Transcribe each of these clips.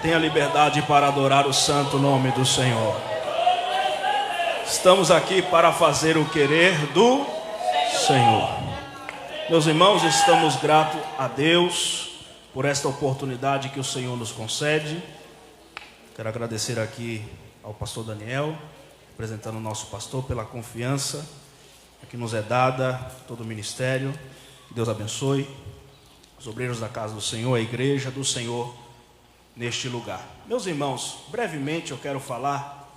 Tenha liberdade para adorar o santo nome do Senhor. Estamos aqui para fazer o querer do Senhor. Meus irmãos, estamos gratos a Deus por esta oportunidade que o Senhor nos concede. Quero agradecer aqui ao pastor Daniel, representando o nosso pastor, pela confiança que nos é dada, todo o ministério. Que Deus abençoe os obreiros da casa do Senhor, a igreja do Senhor neste lugar. Meus irmãos, brevemente eu quero falar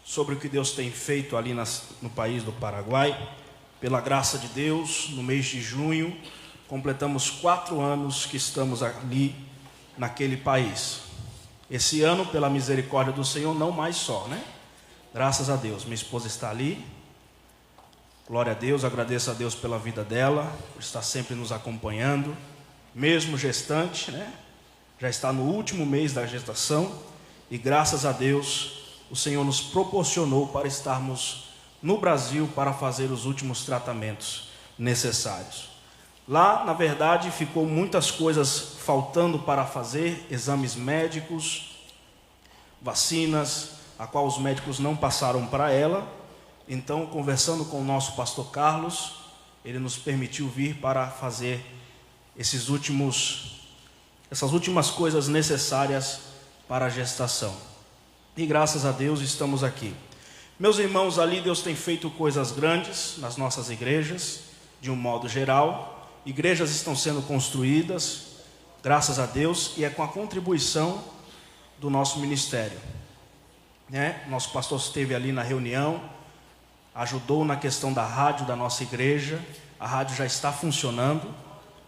sobre o que Deus tem feito ali no país do Paraguai. Pela graça de Deus, no mês de junho, completamos 4 anos que estamos ali naquele país. Esse ano, pela misericórdia do Senhor, não mais só, né? Graças a Deus, minha esposa está ali. Glória a Deus, agradeço a Deus pela vida dela, por estar sempre nos acompanhando, mesmo gestante, né? Já está no último mês da gestação e graças a Deus o Senhor nos proporcionou para estarmos no Brasil para fazer os últimos tratamentos necessários. Lá, na verdade, ficou muitas coisas faltando para fazer, exames médicos, vacinas, a qual os médicos não passaram para ela. Então, conversando com o nosso pastor Carlos, ele nos permitiu vir para fazer essas últimas coisas necessárias para a gestação. E graças a Deus estamos aqui. Meus irmãos, ali Deus tem feito coisas grandes nas nossas igrejas, de um modo geral. Igrejas estão sendo construídas, graças a Deus, e é com a contribuição do nosso ministério, né? Nosso pastor esteve ali na reunião, ajudou na questão da rádio da nossa igreja. A rádio já está funcionando,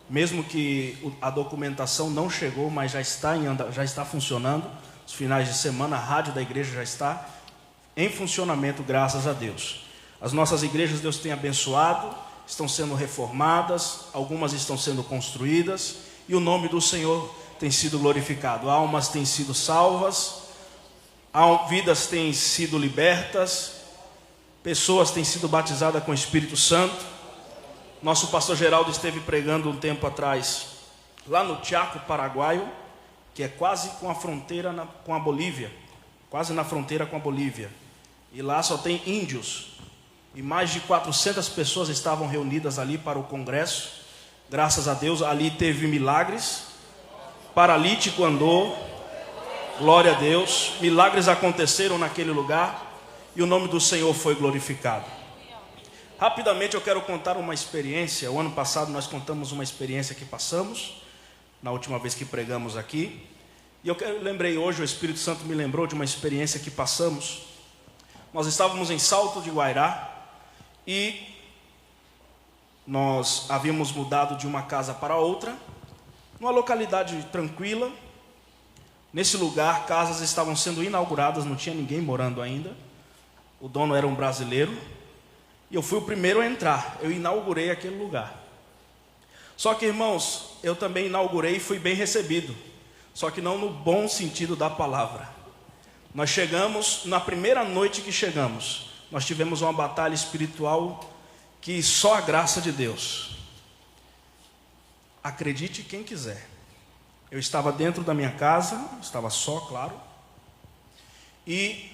mesmo que a documentação não chegou, mas já está funcionando. Os finais de semana a rádio da igreja já está em funcionamento, graças a Deus. As nossas igrejas Deus tem abençoado, estão sendo reformadas, algumas estão sendo construídas e o nome do Senhor tem sido glorificado. Almas têm sido salvas, vidas têm sido libertas, pessoas têm sido batizadas com o Espírito Santo. Nosso pastor Geraldo esteve pregando um tempo atrás lá no Chaco paraguaio, que é quase com a fronteira com a Bolívia, quase na fronteira com a Bolívia. E lá só tem índios. E mais de 400 pessoas estavam reunidas ali para o congresso. Graças a Deus, ali teve milagres. Paralítico andou. Glória a Deus. Milagres aconteceram naquele lugar. E o nome do Senhor foi glorificado. Rapidamente eu quero contar uma experiência. O ano passado nós contamos uma experiência que passamos, na última vez que pregamos aqui. E eu lembrei hoje, o Espírito Santo me lembrou de uma experiência que passamos. Nós estávamos em Salto de Guairá e nós havíamos mudado de uma casa para outra, numa localidade tranquila. Nesse lugar, casas estavam sendo inauguradas, não tinha ninguém morando ainda. O dono era um brasileiro. E eu fui o primeiro a entrar, eu inaugurei aquele lugar. Só que, irmãos, eu também inaugurei e fui bem recebido. Só que não no bom sentido da palavra. Nós chegamos, na primeira noite que chegamos, nós tivemos uma batalha espiritual que só a graça de Deus. Acredite quem quiser. Eu estava dentro da minha casa, estava só, claro. E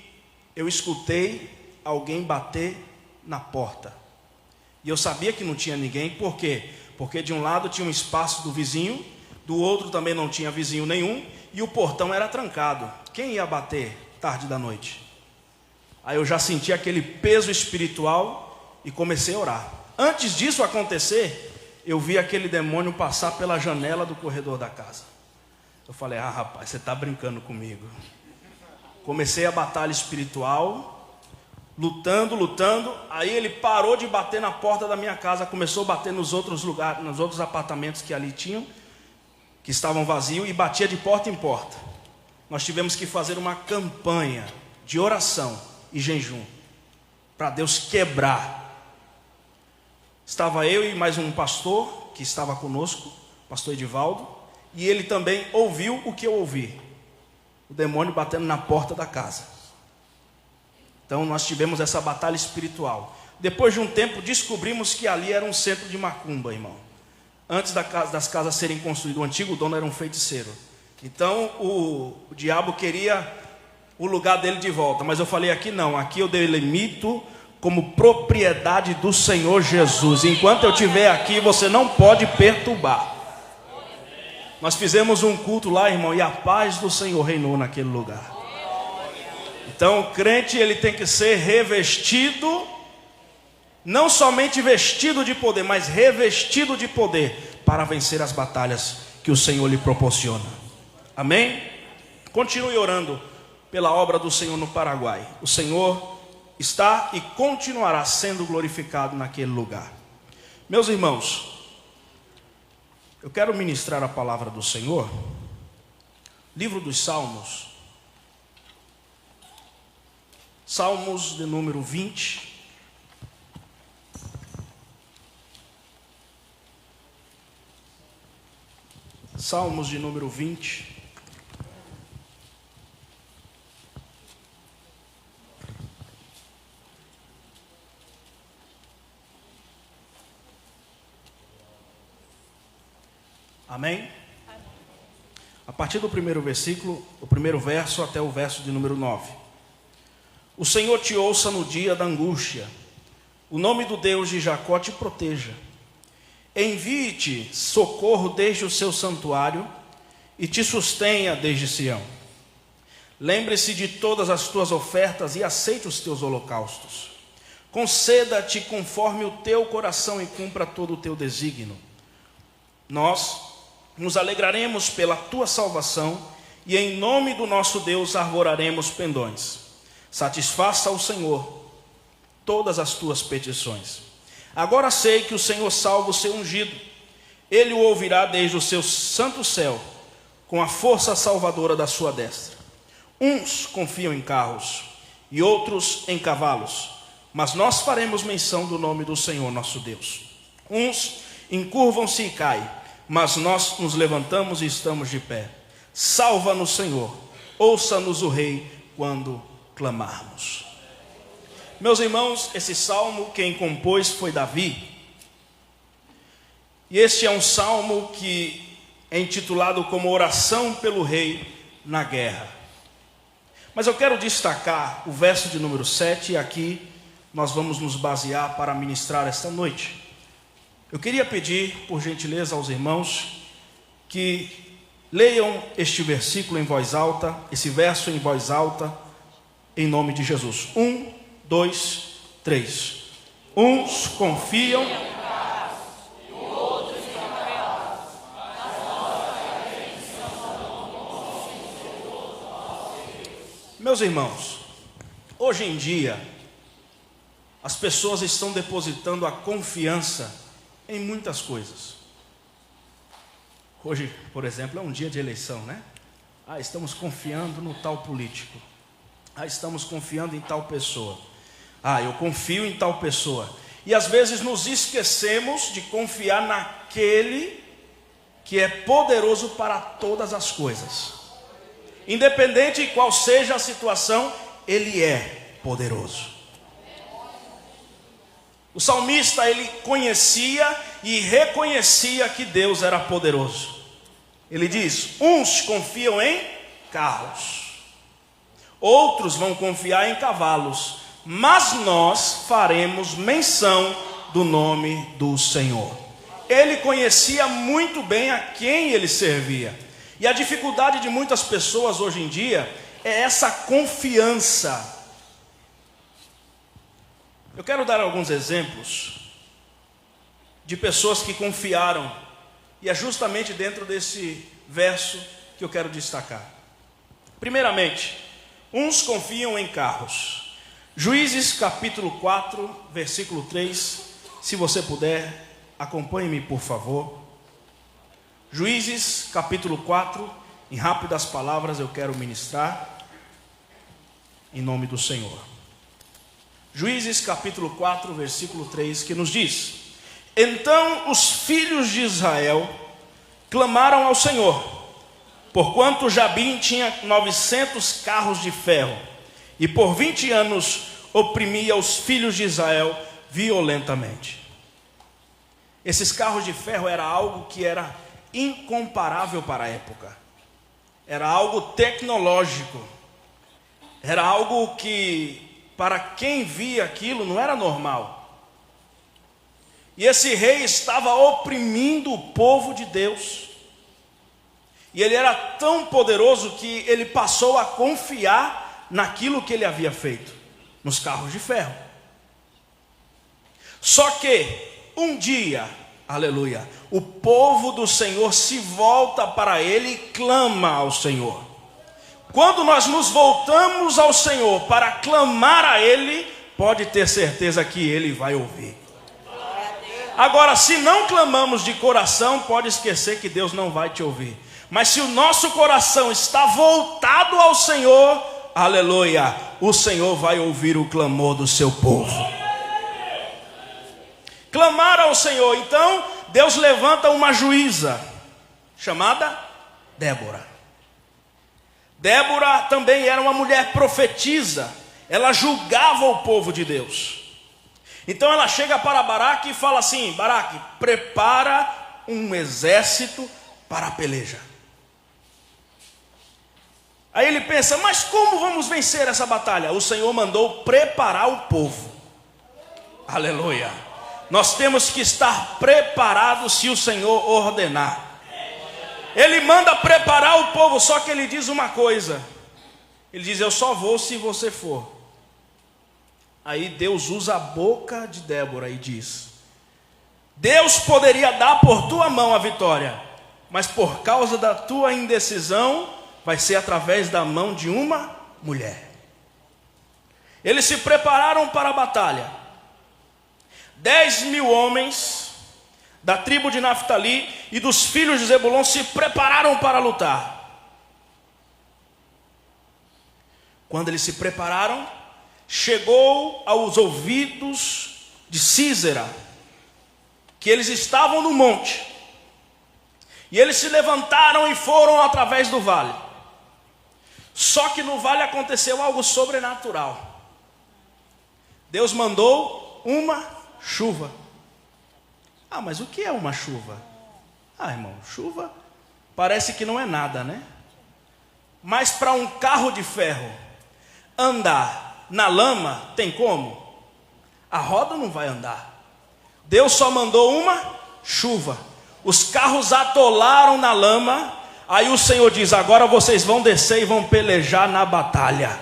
eu escutei alguém bater na porta. E eu sabia que não tinha ninguém. Por quê? Porque de um lado tinha um espaço do vizinho, do outro também não tinha vizinho nenhum, e o portão era trancado. Quem ia bater tarde da noite? Aí eu já senti aquele peso espiritual e comecei a orar. Antes disso acontecer, eu vi aquele demônio passar pela janela do corredor da casa. Eu falei, rapaz, você está brincando comigo. Comecei a batalha espiritual, lutando, aí ele parou de bater na porta da minha casa, começou a bater nos outros lugares, nos outros apartamentos que ali tinham, que estavam vazios, e batia de porta em porta. Nós tivemos que fazer uma campanha de oração e jejum, para Deus quebrar. Estava eu e mais um pastor, que estava conosco, pastor Edivaldo, e ele também ouviu o que eu ouvi, o demônio batendo na porta da casa. Então nós tivemos essa batalha espiritual. Depois de um tempo descobrimos que ali era um centro de macumba, irmão. Antes das casas serem construídas, o antigo dono era um feiticeiro. Então o diabo queria o lugar dele de volta, mas eu falei aqui não, aqui eu delimito como propriedade do Senhor Jesus. Enquanto eu estiver aqui, você não pode perturbar. Nós fizemos um culto lá, irmão, e a paz do Senhor reinou naquele lugar. Então o crente, ele tem que ser revestido, não somente vestido de poder, mas revestido de poder para vencer as batalhas que o Senhor lhe proporciona. Amém? Continue orando pela obra do Senhor no Paraguai. O Senhor está e continuará sendo glorificado naquele lugar. Meus irmãos, eu quero ministrar a palavra do Senhor. Livro dos Salmos. Salmos de número 20. Salmos de número 20. Amém? A partir do primeiro versículo, o primeiro verso até o verso de número 9. O Senhor te ouça no dia da angústia. O nome do Deus de Jacó te proteja. Envie-te socorro desde o seu santuário e te sustenha desde Sião. Lembre-se de todas as tuas ofertas e aceite os teus holocaustos. Conceda-te conforme o teu coração e cumpra todo o teu desígnio. Nós nos alegraremos pela tua salvação e em nome do nosso Deus arvoraremos pendões. Satisfaça ao Senhor todas as tuas petições. Agora sei que o Senhor salva o seu ungido. Ele o ouvirá desde o seu santo céu, com a força salvadora da sua destra. Uns confiam em carros e outros em cavalos, mas nós faremos menção do nome do Senhor nosso Deus. Uns encurvam-se e caem, mas nós nos levantamos e estamos de pé. Salva-nos, Senhor, ouça-nos o Rei quando clamarmos. Meus irmãos, esse salmo quem compôs foi Davi. E este é um salmo que é intitulado como oração pelo rei na guerra. Mas eu quero destacar o verso de número 7, e aqui nós vamos nos basear para ministrar esta noite. Eu queria pedir, por gentileza, aos irmãos que leiam este versículo em voz alta, esse verso em voz alta, em nome de Jesus. 1, 2, 3. Uns confiam e outros Meus irmãos, hoje em dia, as pessoas estão depositando a confiança em muitas coisas. Hoje, por exemplo, é um dia de eleição, né? Estamos confiando no tal político. Estamos confiando em tal pessoa. Eu confio em tal pessoa. E às vezes nos esquecemos de confiar naquele que é poderoso para todas as coisas. Independente de qual seja a situação, ele é poderoso. O salmista, ele conhecia e reconhecia que Deus era poderoso. Ele diz: uns confiam em carros, outros vão confiar em cavalos, mas nós faremos menção do nome do Senhor. Ele conhecia muito bem a quem ele servia. E a dificuldade de muitas pessoas hoje em dia é essa confiança. Eu quero dar alguns exemplos de pessoas que confiaram, e é justamente dentro desse verso que eu quero destacar. Primeiramente, uns confiam em carros. Juízes capítulo 4, versículo 3, se você puder, acompanhe-me por favor. Juízes capítulo 4, em rápidas palavras eu quero ministrar, em nome do Senhor. Juízes capítulo 4, versículo 3, que nos diz: então os filhos de Israel clamaram ao Senhor, porquanto Jabim tinha 900 carros de ferro, e por 20 anos oprimia os filhos de Israel violentamente. Esses carros de ferro era algo que era incomparável para a época. era algo tecnológico, era algo que, para quem via aquilo, não era normal. E esse rei estava oprimindo o povo de Deus. E ele era tão poderoso que ele passou a confiar naquilo que ele havia feito, nos carros de ferro. Só que, um dia, aleluia, o povo do Senhor se volta para ele e clama ao Senhor. Quando nós nos voltamos ao Senhor para clamar a ele, pode ter certeza que ele vai ouvir. Agora, se não clamamos de coração, pode esquecer que Deus não vai te ouvir. Mas se o nosso coração está voltado ao Senhor, aleluia, o Senhor vai ouvir o clamor do seu povo. Clamar ao Senhor. Então Deus levanta uma juíza chamada Débora. Débora também era uma mulher profetisa. Ela julgava o povo de Deus. Então ela chega para Baraque e fala assim: Baraque, prepara um exército para a peleja. Aí ele pensa: mas como vamos vencer essa batalha? O Senhor mandou preparar o povo. Aleluia. Nós temos que estar preparados se o Senhor ordenar. Ele manda preparar o povo, só que ele diz uma coisa. Ele diz: eu só vou se você for. Aí Deus usa a boca de Débora e diz: Deus poderia dar por tua mão a vitória, mas por causa da tua indecisão, vai ser através da mão de uma mulher. Eles se prepararam para a batalha. 10.000 homens da tribo de Naftali e dos filhos de Zebulon se prepararam para lutar. Quando eles se prepararam, chegou aos ouvidos de Sísera que eles estavam no monte. E eles se levantaram e foram através do vale. Só que no vale aconteceu algo sobrenatural. Deus mandou uma chuva. Ah, mas o que é uma chuva? Ah, irmão, chuva parece que não é nada, né? Mas para um carro de ferro andar na lama, tem como? A roda não vai andar. Deus só mandou uma chuva. Os carros atolaram na lama. Aí o Senhor diz: agora vocês vão descer e vão pelejar na batalha.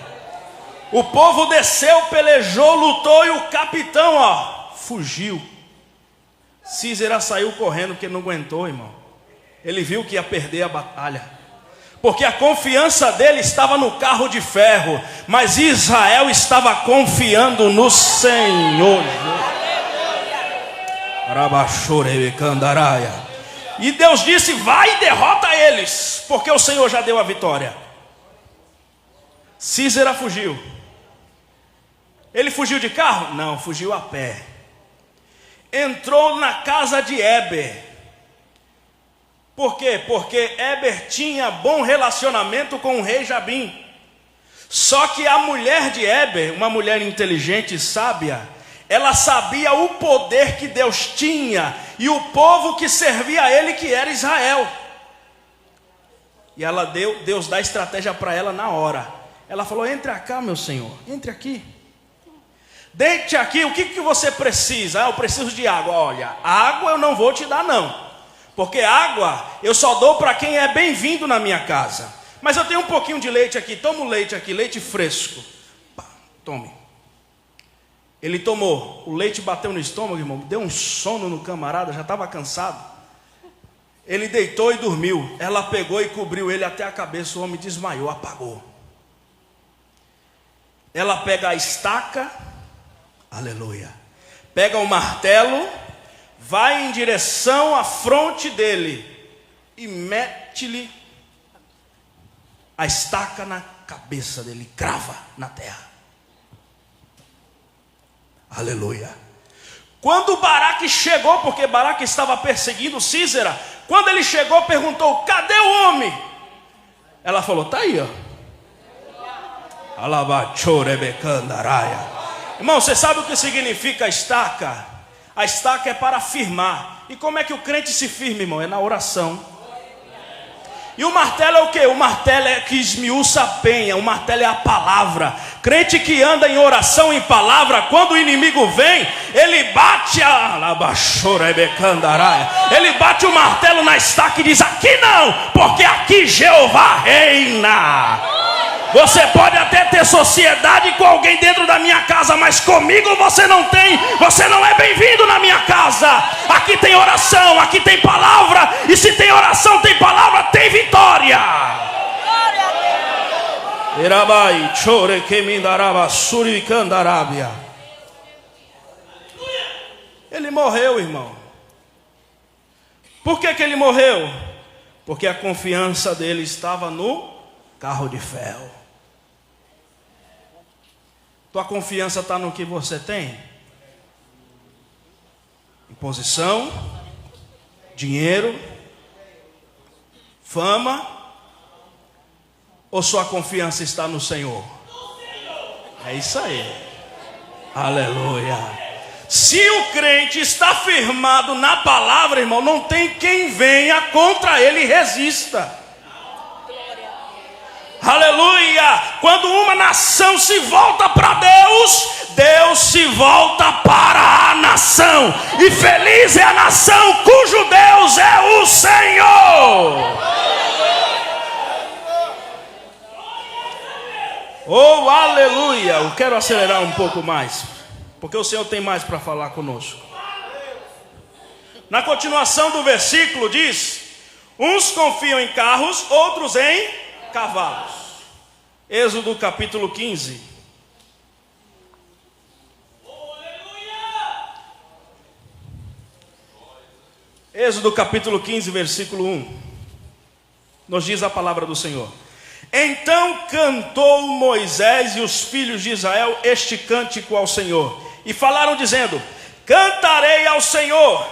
O povo desceu, pelejou, lutou, e o capitão, fugiu. Sísera saiu correndo porque não aguentou, irmão. Ele viu que ia perder a batalha, porque a confiança dele estava no carro de ferro, mas Israel estava confiando no Senhor. E Deus disse: vai e derrota eles, porque o Senhor já deu a vitória. Sísera fugiu. Ele fugiu de carro? Não, fugiu a pé. Entrou na casa de Éber. Por quê? Porque Éber tinha bom relacionamento com o rei Jabim. Só que a mulher de Éber, uma mulher inteligente e sábia, ela sabia o poder que Deus tinha e o povo que servia a ele, que era Israel. E Deus dá estratégia para ela na hora. Ela falou: entre cá, meu senhor, entre aqui. Deite aqui, o que você precisa? Eu preciso de água. Olha, água eu não vou te dar não, porque água eu só dou para quem é bem-vindo na minha casa. Mas eu tenho um pouquinho de leite aqui, toma o leite aqui, leite fresco. Tome. Ele tomou, o leite bateu no estômago, irmão, deu um sono no camarada, já estava cansado. Ele deitou e dormiu. Ela pegou e cobriu ele até a cabeça, o homem desmaiou, apagou. Ela pega a estaca, aleluia, pega o martelo, vai em direção à fronte dele e mete-lhe a estaca na cabeça dele, crava na terra. Aleluia. Quando Baraque chegou, porque Baraque estava perseguindo Sísera, quando ele chegou, perguntou: cadê o homem? Ela falou: tá aí, ó. Irmão, você sabe o que significa a estaca? A estaca é para firmar. E como é que o crente se firma, irmão? É na oração. E o martelo é o quê? O martelo é que esmiuça a penha. O martelo é a palavra. Crente que anda em oração, em palavra, quando o inimigo vem, ele bate ele bate o martelo na estaca e diz: aqui não, porque aqui Jeová reina. Você pode até ter sociedade com alguém dentro da minha casa, mas comigo você não tem. Você não é bem-vindo na minha casa. Aqui tem oração, aqui tem palavra. E se tem oração, tem palavra, tem vitória. Irabai, chore que mindaraba, suricandarabia. Ele morreu, irmão. Por que ele morreu? Porque a confiança dele estava no carro de ferro. Tua confiança está no que você tem? Em posição, dinheiro, fama, ou sua confiança está no Senhor? É isso aí. Aleluia. Se o crente está firmado na palavra, irmão, não tem quem venha contra ele e resista. Aleluia. Quando uma nação se volta para Deus, Deus se volta para a nação. E feliz é a nação cujo Deus é o Senhor. Oh, aleluia. Eu quero acelerar um pouco mais, porque o Senhor tem mais para falar conosco. Na continuação do versículo diz: uns confiam em carros, outros em cavalos. Êxodo capítulo 15. Êxodo capítulo 15, versículo 1. Nos diz a palavra do Senhor: então cantou Moisés e os filhos de Israel este cântico ao Senhor, e falaram dizendo: cantarei ao Senhor,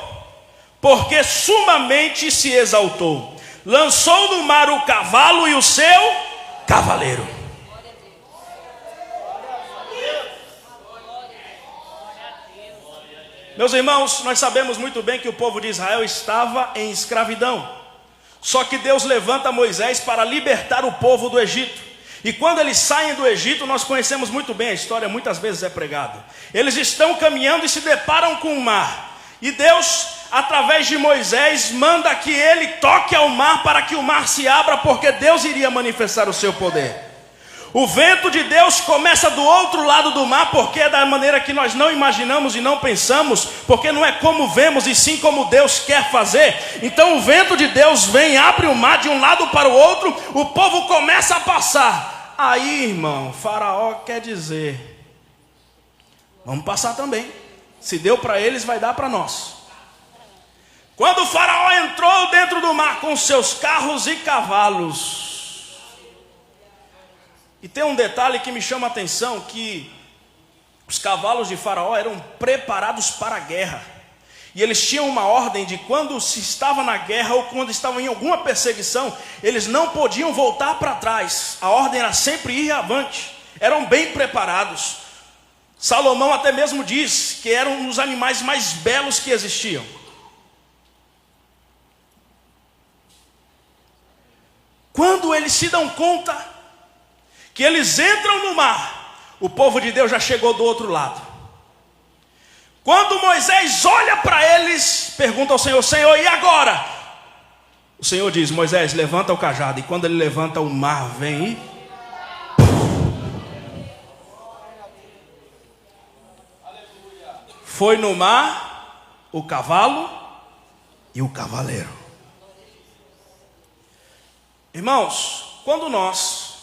porque sumamente se exaltou. Lançou no mar o cavalo e o seu cavaleiro. Meus irmãos, nós sabemos muito bem que o povo de Israel estava em escravidão. Só que Deus levanta Moisés para libertar o povo do Egito. E quando eles saem do Egito, nós conhecemos muito bem a história, muitas vezes é pregada. Eles estão caminhando e se deparam com o mar. E Deus, através de Moisés, manda que ele toque ao mar para que o mar se abra, porque Deus iria manifestar o seu poder. O vento de Deus começa do outro lado do mar, porque é da maneira que nós não imaginamos e não pensamos, porque não é como vemos e sim como Deus quer fazer. Então o vento de Deus vem, abre o mar de um lado para o outro, o povo começa a passar. Aí, irmão, Faraó quer dizer: vamos passar também. Se deu para eles, vai dar para nós. Quando o Faraó entrou dentro do mar com seus carros e cavalos, e tem um detalhe que me chama a atenção, que os cavalos de Faraó eram preparados para a guerra. E eles tinham uma ordem de quando se estava na guerra ou quando estavam em alguma perseguição, eles não podiam voltar para trás. A ordem era sempre ir avante. Eram bem preparados. Salomão até mesmo diz que eram um dos animais mais belos que existiam. Quando eles se dão conta que eles entram no mar, o povo de Deus já chegou do outro lado. Quando Moisés olha para eles, pergunta ao Senhor: Senhor, e agora? O Senhor diz: Moisés, levanta o cajado. E quando ele levanta, o mar vem e... foi no mar o cavalo e o cavaleiro. Irmãos, quando nós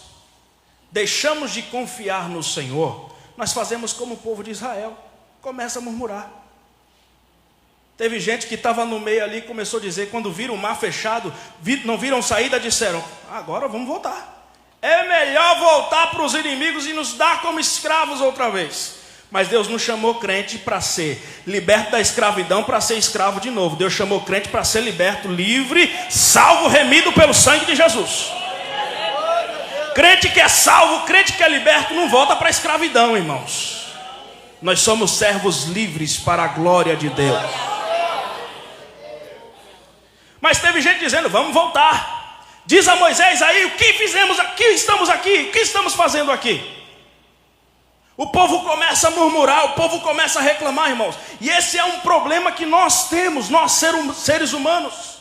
deixamos de confiar no Senhor, nós fazemos como o povo de Israel, começa a murmurar. Teve gente que estava no meio ali e começou a dizer, quando viram o mar fechado, não viram saída, disseram: agora vamos voltar. É melhor voltar para os inimigos e nos dar como escravos outra vez. Mas Deus não chamou crente para ser liberto da escravidão, para ser escravo de novo. Deus chamou crente para ser liberto, livre, salvo, remido pelo sangue de Jesus. Crente que é salvo, crente que é liberto, não volta para a escravidão, irmãos. Nós somos servos livres para a glória de Deus. Mas teve gente dizendo: vamos voltar. Diz a Moisés aí, o que fizemos aqui, estamos aqui, o que estamos fazendo aqui? O povo começa a murmurar, o povo começa a reclamar, irmãos. E esse é um problema que nós temos, nós seres humanos.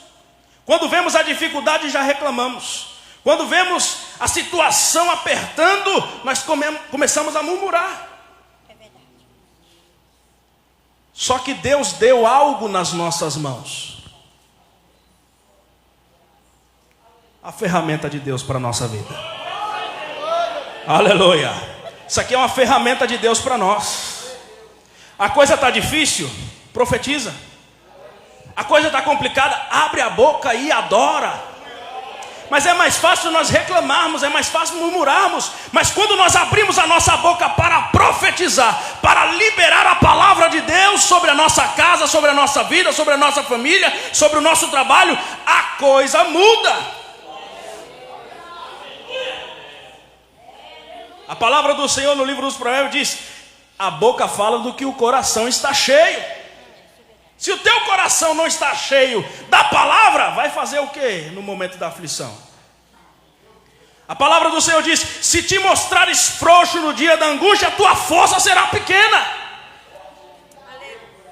Quando vemos a dificuldade, já reclamamos. Quando vemos a situação apertando, nós começamos a murmurar. É verdade. Só que Deus deu algo nas nossas mãos. A ferramenta de Deus para a nossa vida. Aleluia. Isso aqui é uma ferramenta de Deus para nós. A coisa está difícil? Profetiza. A coisa está complicada? Abre a boca e adora. Mas é mais fácil nós reclamarmos, é mais fácil murmurarmos. Mas quando nós abrimos a nossa boca para profetizar, para liberar a palavra de Deus sobre a nossa casa, sobre a nossa vida, sobre a nossa família, sobre o nosso trabalho, a coisa muda. A palavra do Senhor no livro dos Provérbios diz: a boca fala do que o coração está cheio. Se o teu coração não está cheio da palavra, vai fazer o que no momento da aflição? A palavra do Senhor diz: se te mostrares frouxo no dia da angústia, a tua força será pequena.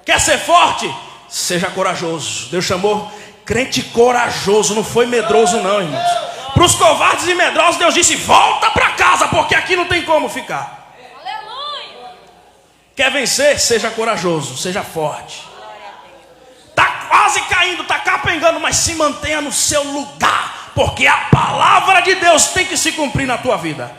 Quer ser forte? Seja corajoso. Deus chamou crente corajoso, não foi medroso não, irmãos. Para os covardes e medrosos, Deus disse: volta para casa, porque aqui não tem como ficar. Aleluia. Quer vencer? Seja corajoso, seja forte. Está quase caindo, está capengando, mas se mantenha no seu lugar, porque a palavra de Deus tem que se cumprir na tua vida.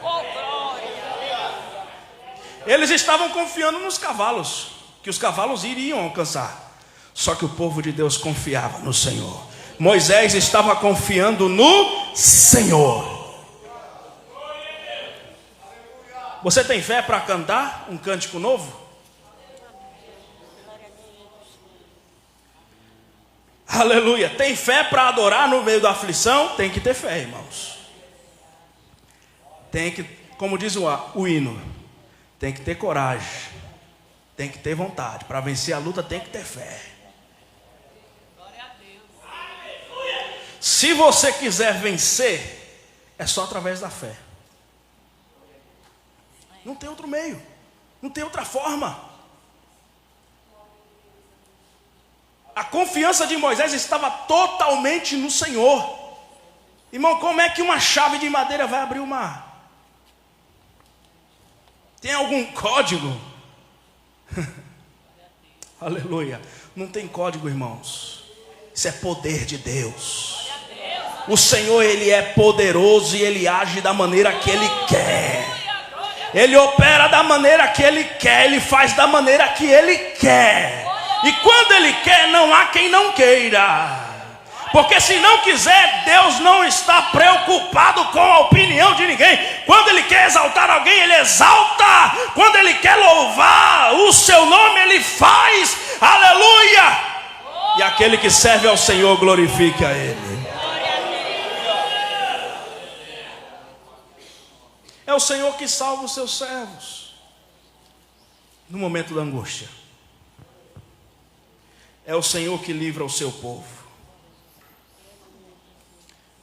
Eles estavam confiando nos cavalos, que os cavalos iriam alcançar. Só que o povo de Deus confiava no Senhor. Moisés estava confiando no Senhor. Você tem fé para cantar um cântico novo? Aleluia. Tem fé para adorar no meio da aflição? Tem que ter fé, irmãos. Tem que, como diz o hino, tem que ter coragem. Tem que ter vontade. Para vencer a luta tem que ter fé. Se você quiser vencer, é só através da fé. Não tem outro meio, não tem outra forma. A confiança de Moisés estava totalmente no Senhor. Irmão, como é que uma chave de madeira vai abrir o mar? Tem algum código? Aleluia. Não tem código, irmãos. Isso é poder de Deus. O Senhor, Ele é poderoso e Ele age da maneira que Ele quer. Ele opera da maneira que Ele quer. Ele faz da maneira que Ele quer. E quando Ele quer, não há quem não queira. Porque se não quiser, Deus não está preocupado com a opinião de ninguém. Quando Ele quer exaltar alguém, Ele exalta. Quando Ele quer louvar o seu nome, Ele faz. Aleluia! E aquele que serve ao Senhor, glorifica a Ele. É o Senhor que salva os seus servos no momento da angústia. É o Senhor que livra o seu povo.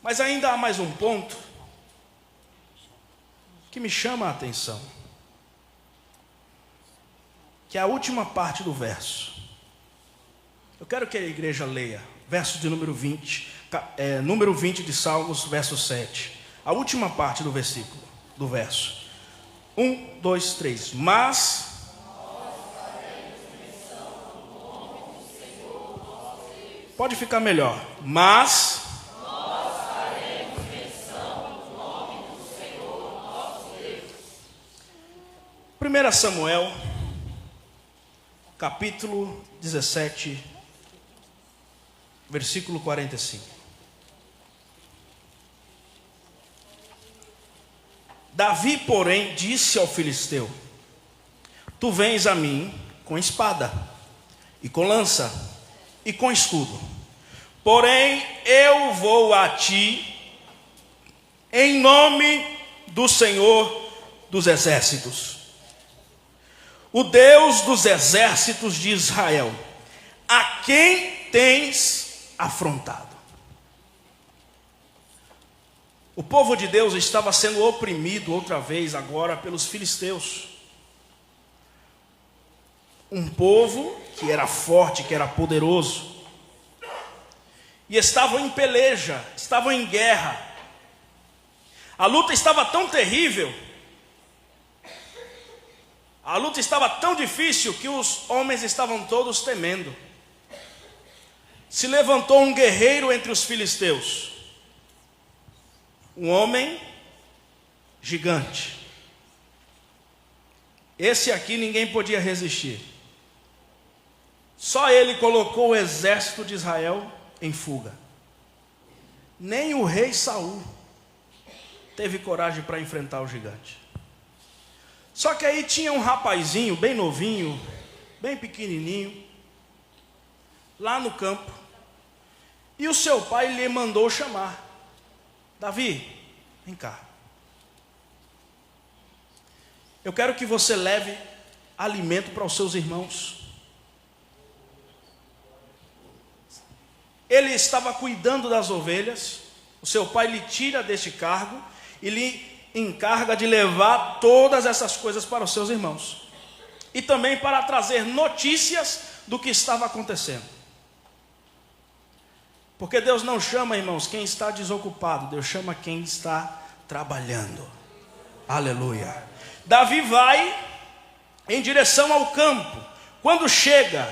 Mas ainda há mais um ponto que me chama a atenção, que é a última parte do verso. Eu quero que a igreja leia, verso de número 20, número 20 de Salmos, verso 7. A última parte do versículo, do verso. 1, 2, 3. Mas pode ficar melhor. Mas nós faremos menção do nome do Senhor nosso Deus. 1 Samuel, capítulo 17, versículo 45. Davi, porém, disse ao filisteu: tu vens a mim com espada, e com lança, e com escudo. Porém, eu vou a ti em nome do Senhor dos exércitos, o Deus dos exércitos de Israel, a quem tens afrontado. O povo de Deus estava sendo oprimido outra vez agora pelos filisteus. Um povo que era forte, que era poderoso. E estavam em peleja, estavam em guerra. A luta estava tão terrível, a luta estava tão difícil que os homens estavam todos temendo. Se levantou um guerreiro entre os filisteus, um homem gigante. Esse aqui ninguém podia resistir. Só ele colocou o exército de Israel em fuga. Nem o rei Saul teve coragem para enfrentar o gigante. Só que aí tinha um rapazinho bem novinho, bem pequenininho, lá no campo, e o seu pai lhe mandou chamar: Davi, vem cá. Eu quero que você leve alimento para os seus irmãos. Ele estava cuidando das ovelhas. O seu pai lhe tira deste cargo e lhe encarga de levar todas essas coisas para os seus irmãos, e também para trazer notícias do que estava acontecendo. Porque Deus não chama, irmãos, quem está desocupado, Deus chama quem está trabalhando. Aleluia. Davi vai em direção ao campo. Quando chega,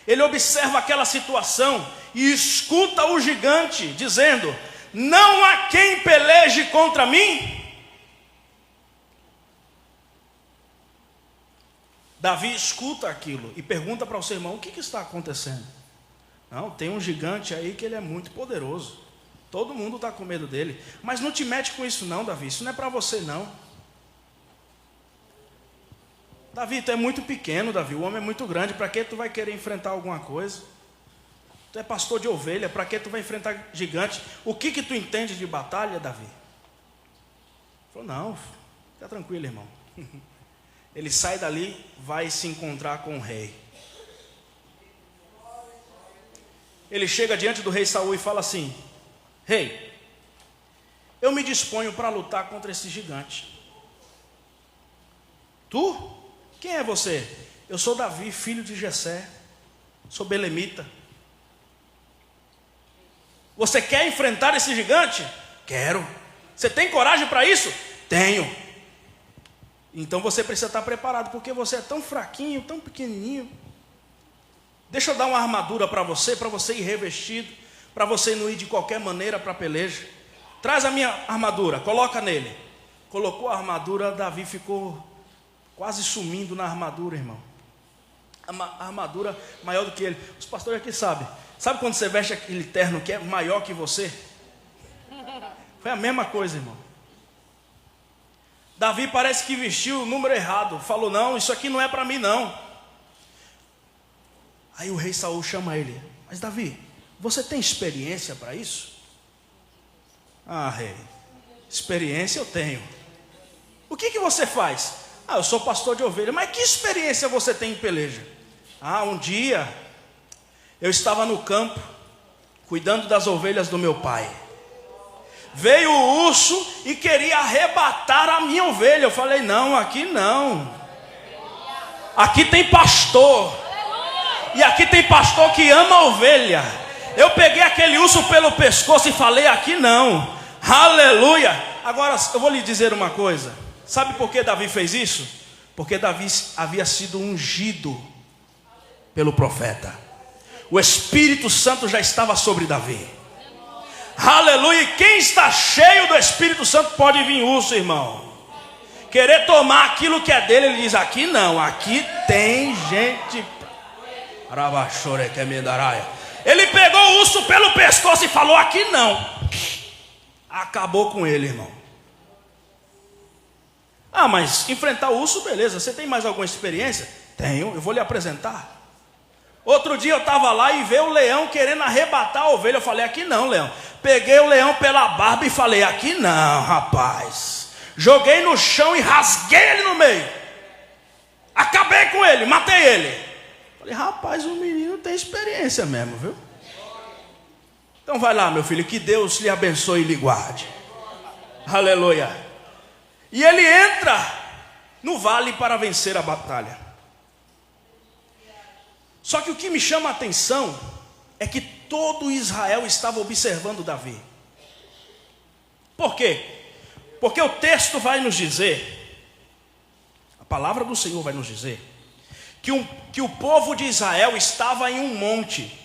ele observa aquela situação e escuta o gigante dizendo: não há quem peleje contra mim. Davi escuta aquilo e pergunta para o seu irmão: o que está acontecendo? Não, tem um gigante aí que ele é muito poderoso, todo mundo está com medo dele. Mas não te mete com isso não, Davi, isso não é para você não. Davi, tu é muito pequeno, Davi, o homem é muito grande, para que tu vai querer enfrentar alguma coisa? Tu é pastor de ovelha, para que tu vai enfrentar gigante? O que tu entende de batalha, Davi? Ele falou: não, fica tranquilo, irmão. Ele sai dali, vai se encontrar com o rei. Ele chega diante do rei Saul e fala assim: rei, eu me disponho para lutar contra esse gigante. Tu? Quem é você? Eu sou Davi, filho de Jessé, sou belemita. Você quer enfrentar esse gigante? Quero. Você tem coragem para isso? Tenho. Então você precisa estar preparado, porque você é tão fraquinho, tão pequenininho. Deixa eu dar uma armadura para você ir revestido, para você não ir de qualquer maneira para a peleja. Traz a minha armadura, coloca nele. Colocou a armadura, Davi ficou quase sumindo na armadura, irmão. A armadura maior do que ele. Os pastores aqui sabem. Sabe quando você veste aquele terno que é maior que você? Foi a mesma coisa, irmão. Davi parece que vestiu o número errado. Falou: não, isso aqui não é para mim não. Aí o rei Saul chama ele: mas Davi, você tem experiência para isso? Ah, rei, experiência eu tenho. O que você faz? Ah, eu sou pastor de ovelha. Mas que experiência você tem em peleja? Ah, um dia eu estava no campo cuidando das ovelhas do meu pai. Veio o urso e queria arrebatar a minha ovelha. Eu falei: não, aqui não. Aqui tem pastor. E aqui tem pastor que ama a ovelha. Eu peguei aquele urso pelo pescoço e falei: aqui não. Aleluia. Agora eu vou lhe dizer uma coisa. Sabe por que Davi fez isso? Porque Davi havia sido ungido pelo profeta. O Espírito Santo já estava sobre Davi. Aleluia. E quem está cheio do Espírito Santo pode vir urso, irmão. Querer tomar aquilo que é dele, ele diz: aqui não, aqui tem gente. Ele pegou o urso pelo pescoço e falou: aqui não. Acabou com ele, irmão. Ah, mas enfrentar o urso, beleza. Você tem mais alguma experiência? Tenho, eu vou lhe apresentar. Outro dia eu estava lá e veio o leão querendo arrebatar a ovelha. Eu falei: aqui não, leão. Peguei o leão pela barba e falei: aqui não, rapaz. Joguei no chão e rasguei ele no meio. Acabei com ele, matei ele. Falei: rapaz, o menino tem experiência mesmo, viu? Então vai lá, meu filho, que Deus lhe abençoe e lhe guarde. Aleluia. E ele entra no vale para vencer a batalha. Só que o que me chama a atenção é que todo Israel estava observando Davi. Por quê? Porque o texto vai nos dizer, a palavra do Senhor vai nos dizer, que o povo de Israel estava em um monte,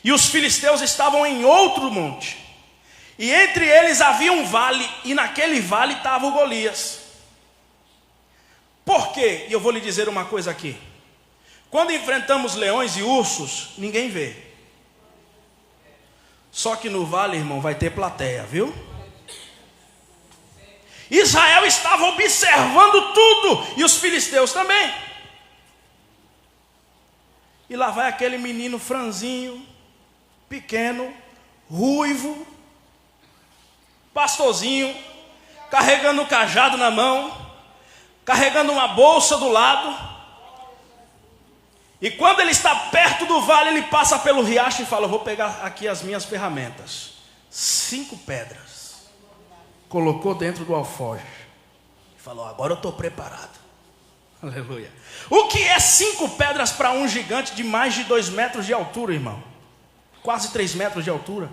e os filisteus estavam em outro monte, e entre eles havia um vale, e naquele vale estava o Golias. Por quê? E eu vou lhe dizer uma coisa aqui. Quando enfrentamos leões e ursos, ninguém vê. Só que no vale, irmão, vai ter plateia, viu? Israel estava observando tudo, e os filisteus também. E lá vai aquele menino franzinho, pequeno, ruivo, pastorzinho, carregando um cajado na mão, carregando uma bolsa do lado. E quando ele está perto do vale, ele passa pelo riacho e fala: vou pegar aqui as minhas ferramentas. 5 pedras. Colocou dentro do alforje. E falou: agora eu estou preparado. Aleluia. O que é 5 pedras para um gigante de mais de 2 metros de altura, irmão? Quase 3 metros de altura.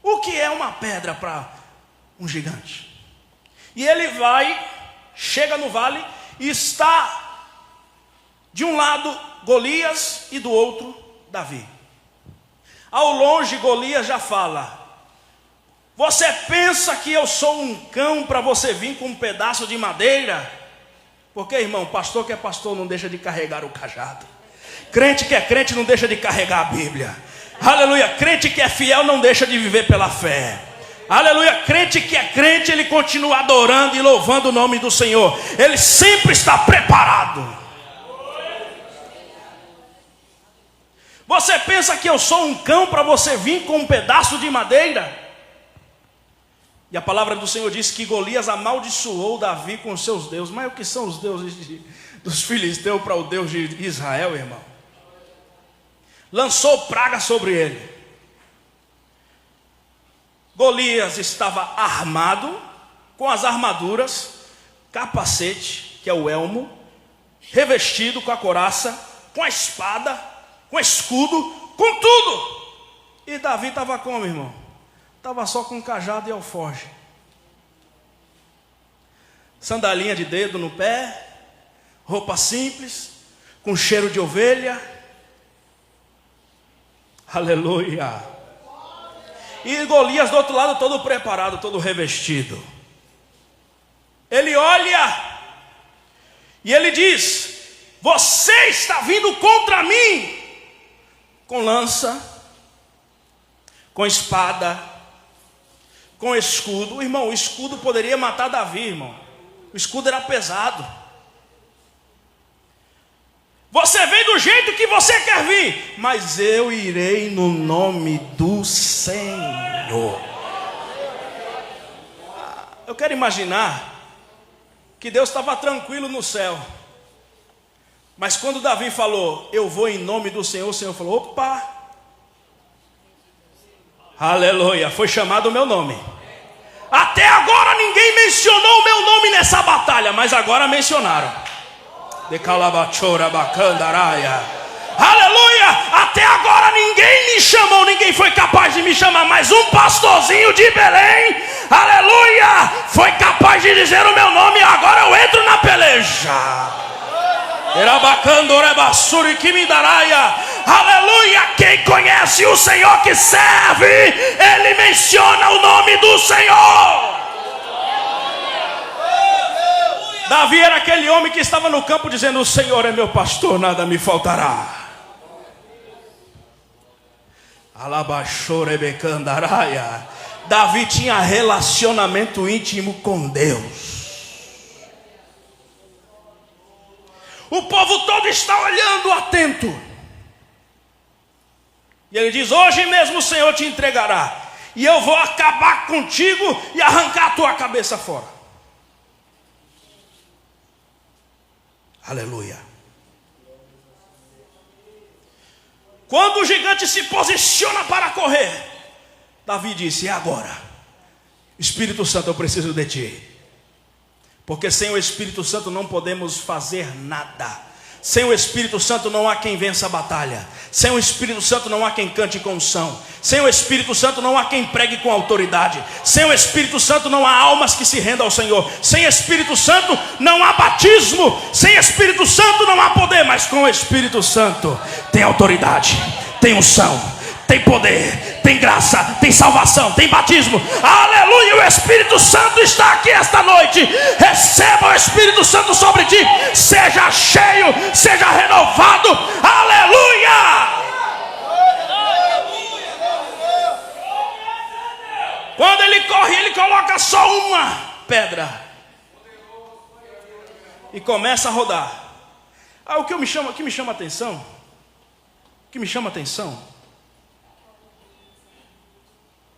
O que é uma pedra para um gigante? E ele vai, chega no vale e está de um lado Golias e do outro Davi. Ao longe Golias já fala: você pensa que eu sou um cão para você vir com um pedaço de madeira? Porque, irmão, pastor que é pastor não deixa de carregar o cajado. Crente que é crente não deixa de carregar a Bíblia. Aleluia. Crente que é fiel não deixa de viver pela fé. Aleluia. Crente que é crente, ele continua adorando e louvando o nome do Senhor. Ele sempre está preparado. Você pensa que eu sou um cão para você vir com um pedaço de madeira? E a palavra do Senhor diz que Golias amaldiçoou Davi com os seus deuses. Mas o que são os deuses dos filisteus para o Deus de Israel, irmão? Lançou praga sobre ele. Golias estava armado, com as armaduras, capacete, que é o elmo, revestido com a couraça, com a espada, com escudo, com tudo. E Davi estava como, irmão? Estava só com cajado e alforje. Sandalinha de dedo no pé, roupa simples, com cheiro de ovelha. Aleluia. E Golias do outro lado todo preparado, todo revestido. Ele olha e ele diz: você está vindo contra mim com lança, com espada, com escudo. Irmão, o escudo poderia matar Davi, irmão. O escudo era pesado. Você vem do jeito que você quer vir, mas eu irei no nome do Senhor. Eu quero imaginar que Deus estava tranquilo no céu, mas quando Davi falou: eu vou em nome do Senhor, o Senhor falou: opa, aleluia, foi chamado o meu nome. Até agora ninguém mencionou o meu nome nessa batalha, mas agora mencionaram. De calabachora bacandaraia. Aleluia. Até agora ninguém me chamou, ninguém foi capaz de me chamar, mas um pastorzinho de Belém, aleluia, foi capaz de dizer o meu nome. Agora eu entro na peleja. Erabacandorebassuri que me daraia. Aleluia. Quem conhece o Senhor que serve, ele menciona o nome do Senhor. Davi era aquele homem que estava no campo dizendo: o Senhor é meu pastor, nada me faltará. Alabachorebecandaraia. Davi tinha relacionamento íntimo com Deus. O povo todo está olhando, atento. E ele diz: hoje mesmo o Senhor te entregará, e eu vou acabar contigo e arrancar a tua cabeça fora. Aleluia. Quando o gigante se posiciona para correr, Davi disse: é agora. Espírito Santo, eu preciso de Ti. Porque sem o Espírito Santo não podemos fazer nada. Sem o Espírito Santo não há quem vença a batalha. Sem o Espírito Santo não há quem cante com unção. Sem o Espírito Santo não há quem pregue com autoridade. Sem o Espírito Santo não há almas que se rendam ao Senhor. Sem Espírito Santo não há batismo. Sem Espírito Santo não há poder. Mas com o Espírito Santo tem autoridade, tem unção, tem poder, tem graça, tem salvação, tem batismo. Aleluia, o Espírito Santo está aqui esta noite. Receba o Espírito Santo sobre ti. Seja cheio, seja renovado. Aleluia. Quando ele corre, ele coloca só uma pedra e começa a rodar. O que me chama atenção,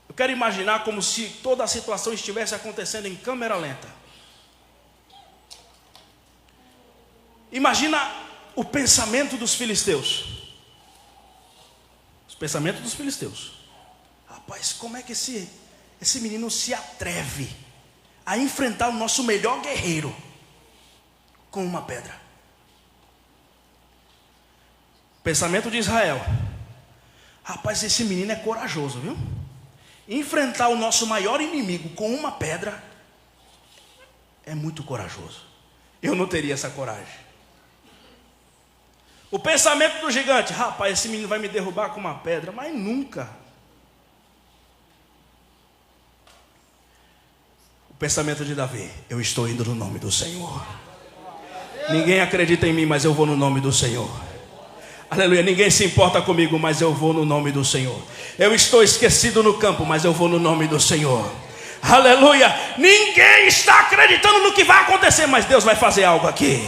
eu quero imaginar como se toda a situação estivesse acontecendo em câmera lenta. Imagina o pensamento dos filisteus. Os pensamentos dos filisteus. Rapaz, como é que esse menino se atreve a enfrentar o nosso melhor guerreiro com uma pedra? Pensamento de Israel. Rapaz, esse menino é corajoso, viu? Enfrentar o nosso maior inimigo com uma pedra é muito corajoso. Eu não teria essa coragem. O pensamento do gigante: rapaz, esse menino vai me derrubar com uma pedra. Mas nunca. O pensamento de Davi: eu estou indo no nome do Senhor. Ninguém acredita em mim, mas eu vou no nome do Senhor. Aleluia, ninguém se importa comigo, mas eu vou no nome do Senhor. Eu estou esquecido no campo, mas eu vou no nome do Senhor. Aleluia, ninguém está acreditando no que vai acontecer, mas Deus vai fazer algo aqui.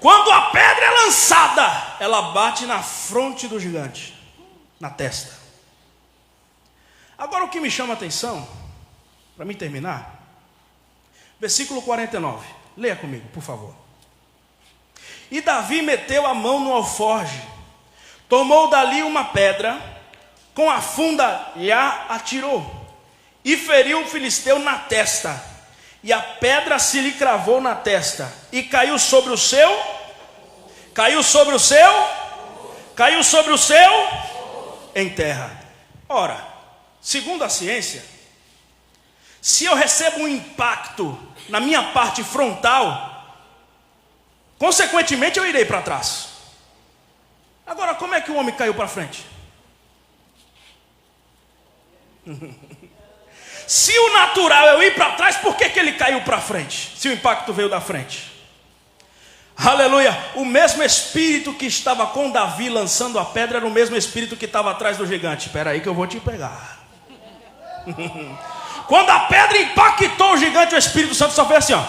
Quando a pedra é lançada, ela bate na fronte do gigante, na testa. Agora o que me chama a atenção, para mim terminar, versículo 49, leia comigo, por favor. E Davi meteu a mão no alforje, tomou dali uma pedra, com a funda lhe atirou, e feriu o filisteu na testa, e a pedra se lhe cravou na testa, e caiu sobre o seu, em terra. Ora, segundo a ciência, se eu recebo um impacto na minha parte frontal, consequentemente eu irei para trás. Agora, como é que o homem caiu para frente? Se o natural é eu ir para trás, por que ele caiu para frente? Se o impacto veio da frente. Aleluia, o mesmo espírito que estava com Davi lançando a pedra era o mesmo espírito que estava atrás do gigante. Espera aí que eu vou te pegar. Quando a pedra impactou o gigante, o Espírito Santo só fez assim, ó.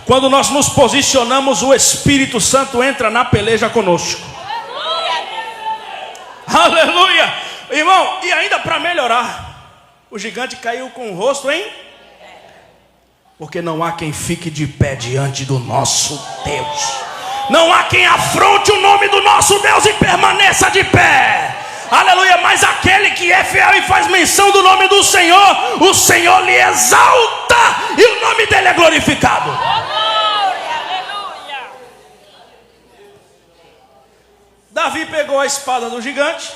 Quando nós nos posicionamos, o Espírito Santo entra na peleja conosco. Aleluia, irmão. E ainda para melhorar, o gigante caiu com o rosto em... Porque não há quem fique de pé diante do nosso Deus. Não há quem afronte o nome do nosso Deus e permaneça de pé. Aleluia, mas aquele que é fiel e faz menção do nome do Senhor, o Senhor lhe exalta e o nome dele é glorificado. Aleluia. Davi pegou a espada do gigante,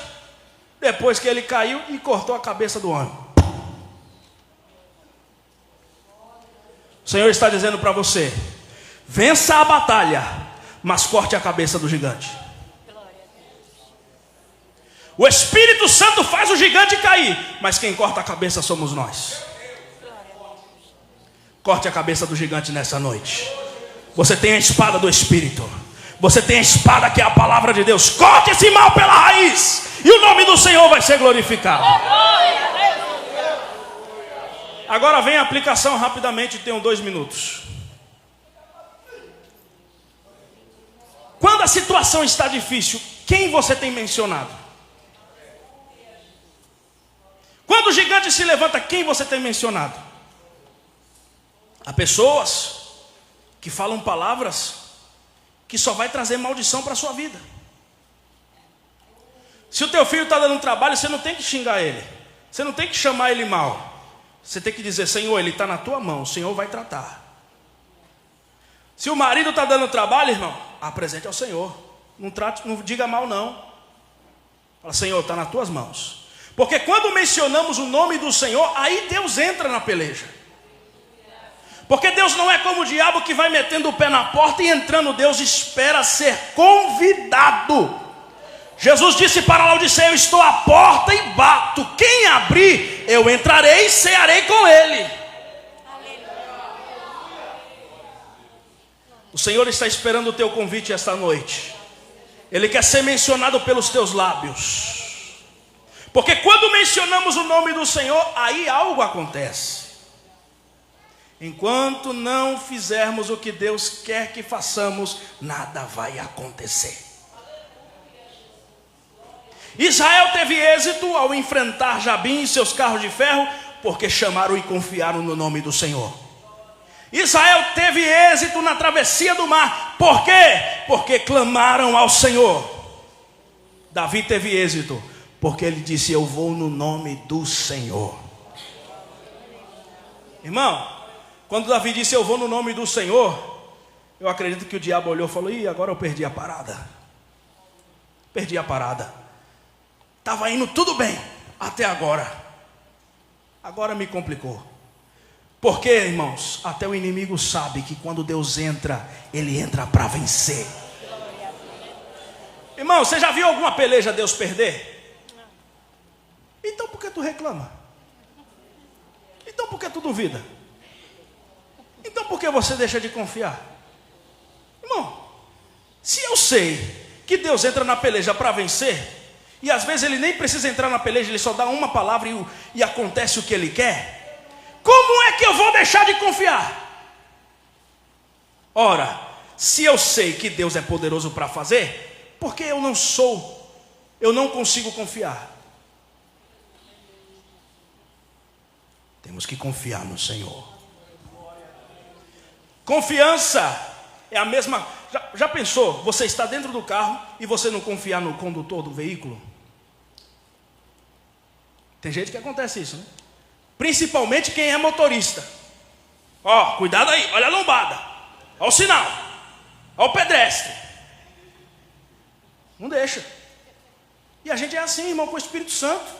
depois que ele caiu, e cortou a cabeça do homem. O Senhor está dizendo para você: vença a batalha, mas corte a cabeça do gigante. O Espírito Santo faz o gigante cair, mas quem corta a cabeça somos nós. Corte a cabeça do gigante nessa noite. Você tem a espada do Espírito. Você tem a espada que é a palavra de Deus. Corte esse mal pela raiz, e o nome do Senhor vai ser glorificado. Agora vem a aplicação rapidamente, tenho 2 minutos. Quando a situação está difícil, quem você tem mencionado? Quando o gigante se levanta, quem você tem mencionado? Há pessoas que falam palavras que só vai trazer maldição para a sua vida. Se o teu filho está dando um trabalho, você não tem que xingar ele, você não tem que chamar ele mal. Você tem que dizer: Senhor, ele está na tua mão, o Senhor vai tratar. Se o marido está dando trabalho, irmão, apresente ao Senhor. Não diga mal não. Fala: Senhor, está nas tuas mãos. Porque quando mencionamos o nome do Senhor, aí Deus entra na peleja. Porque Deus não é como o diabo que vai metendo o pé na porta e entrando. Deus espera ser convidado. Jesus disse para Laodiceia: eu estou à porta e bato. Quem abrir, eu entrarei e cearei com ele. O Senhor está esperando o teu convite esta noite. Ele quer ser mencionado pelos teus lábios. Porque quando mencionamos o nome do Senhor, aí algo acontece. Enquanto não fizermos o que Deus quer que façamos, nada vai acontecer. Israel teve êxito ao enfrentar Jabim e seus carros de ferro, porque chamaram e confiaram no nome do Senhor. Israel teve êxito na travessia do mar. Por quê? Porque clamaram ao Senhor. Davi teve êxito porque ele disse: eu vou no nome do Senhor. Irmão, quando Davi disse: eu vou no nome do Senhor, eu acredito que o diabo olhou e falou: ih, agora eu perdi a parada. Perdi a parada. Estava indo tudo bem até agora. Agora me complicou. Porque, irmãos, até o inimigo sabe que quando Deus entra, ele entra para vencer. Irmão, você já viu alguma peleja Deus perder? Então por que tu reclama? Então por que tu duvida? Então por que você deixa de confiar? Irmão, se eu sei que Deus entra na peleja para vencer, e às vezes ele nem precisa entrar na peleja, ele só dá uma palavra e acontece o que ele quer, como é que eu vou deixar de confiar? Ora, se eu sei que Deus é poderoso para fazer, por que eu não consigo confiar? Temos que confiar no Senhor. Confiança é a mesma. Já pensou, você está dentro do carro e você não confiar no condutor do veículo? Tem gente que acontece isso, né? Principalmente quem é motorista. Ó, cuidado aí, olha a lombada, olha o sinal, olha o pedestre. Não deixa. E a gente é assim, irmão, com o Espírito Santo.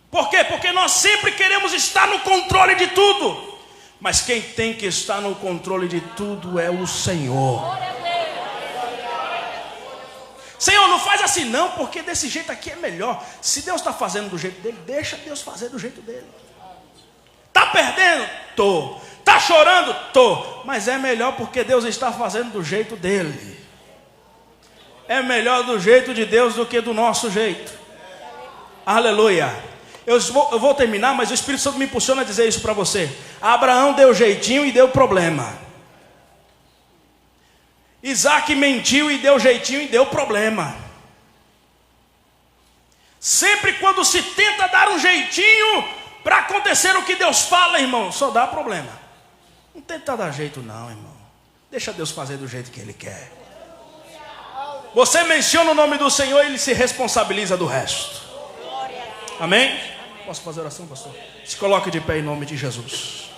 Por quê? Porque nós sempre queremos estar no controle de tudo. Mas quem tem que estar no controle de tudo é o Senhor. Senhor, não faz assim não, porque desse jeito aqui é melhor. Se Deus está fazendo do jeito dele, deixa Deus fazer do jeito dele. Está perdendo? Tô. Está chorando? Tô. Mas é melhor porque Deus está fazendo do jeito dele. É melhor do jeito de Deus do que do nosso jeito. Aleluia. Eu vou terminar, mas o Espírito Santo me impulsiona a dizer isso para você. Abraão deu jeitinho e deu problema. Isaac mentiu e deu jeitinho e deu problema. Sempre quando se tenta dar um jeitinho para acontecer o que Deus fala, irmão, só dá problema. Não tenta dar jeito não, irmão. Deixa Deus fazer do jeito que Ele quer. Você menciona o nome do Senhor e Ele se responsabiliza do resto. Amém? Posso fazer oração, pastor? Se coloque de pé em nome de Jesus.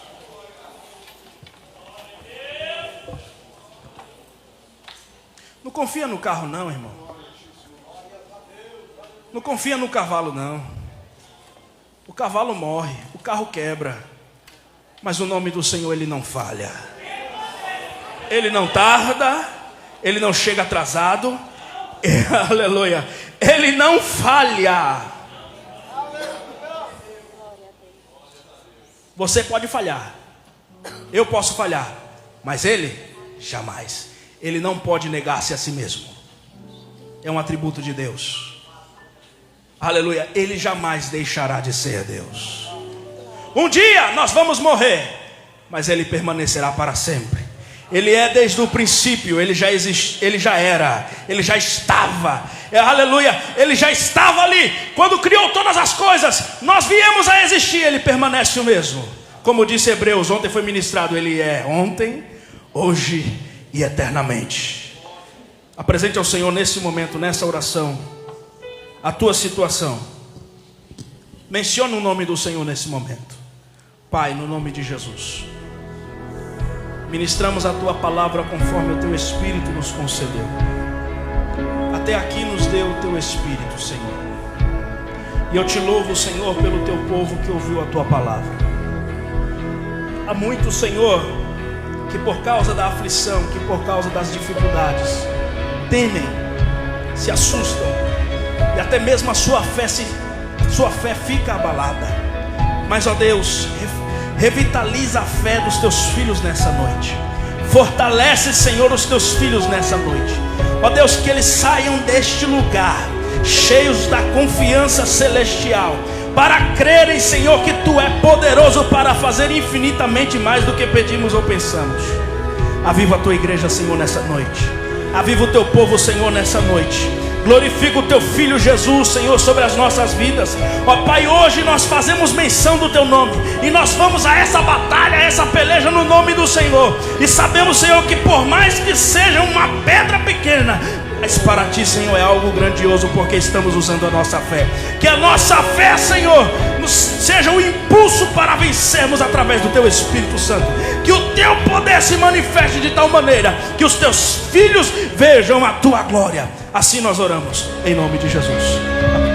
Não confia no carro não, irmão. Não confia no cavalo não. O cavalo morre, o carro quebra. Mas o nome do Senhor, Ele não falha. Ele não tarda. Ele não chega atrasado. Aleluia. Ele não falha. Você pode falhar, eu posso falhar, mas Ele, jamais. Ele não pode negar-se a si mesmo. É um atributo de Deus. Aleluia. Ele jamais deixará de ser Deus. Um dia nós vamos morrer, mas Ele permanecerá para sempre. Ele é desde o princípio. Ele já existe, Ele já era, Ele já estava. Aleluia. Ele já estava ali quando criou todas as coisas. Nós viemos a existir. Ele permanece o mesmo. Como disse Hebreus, ontem foi ministrado. Ele é ontem, hoje e eternamente. Apresente ao Senhor nesse momento, nessa oração, a tua situação. Menciona o nome do Senhor nesse momento. Pai, no nome de Jesus, ministramos a tua palavra conforme o teu Espírito nos concedeu. Até aqui nos deu o teu Espírito, Senhor. E eu te louvo, Senhor, pelo teu povo que ouviu a tua palavra. Há muitos, Senhor, que por causa da aflição, que por causa das dificuldades, temem, se assustam, e até mesmo a sua fé fica abalada. Mas, ó Deus, revitaliza a fé dos teus filhos nessa noite. Fortalece, Senhor, os teus filhos nessa noite. Ó Deus, que eles saiam deste lugar cheios da confiança celestial, para crerem, Senhor, que Tu é poderoso para fazer infinitamente mais do que pedimos ou pensamos. Aviva a Tua igreja, Senhor, nessa noite. Aviva o Teu povo, Senhor, nessa noite. Glorifica o Teu Filho Jesus, Senhor, sobre as nossas vidas. Ó Pai, hoje nós fazemos menção do Teu nome, e nós vamos a essa batalha, a essa peleja no nome do Senhor. E sabemos, Senhor, que por mais que seja uma pedra pequena, mas para Ti, Senhor, é algo grandioso, porque estamos usando a nossa fé. Que a nossa fé, Senhor, seja o impulso para vencermos através do Teu Espírito Santo. Que o Teu poder se manifeste de tal maneira que os Teus filhos vejam a Tua glória. Assim nós oramos, em nome de Jesus. Amém.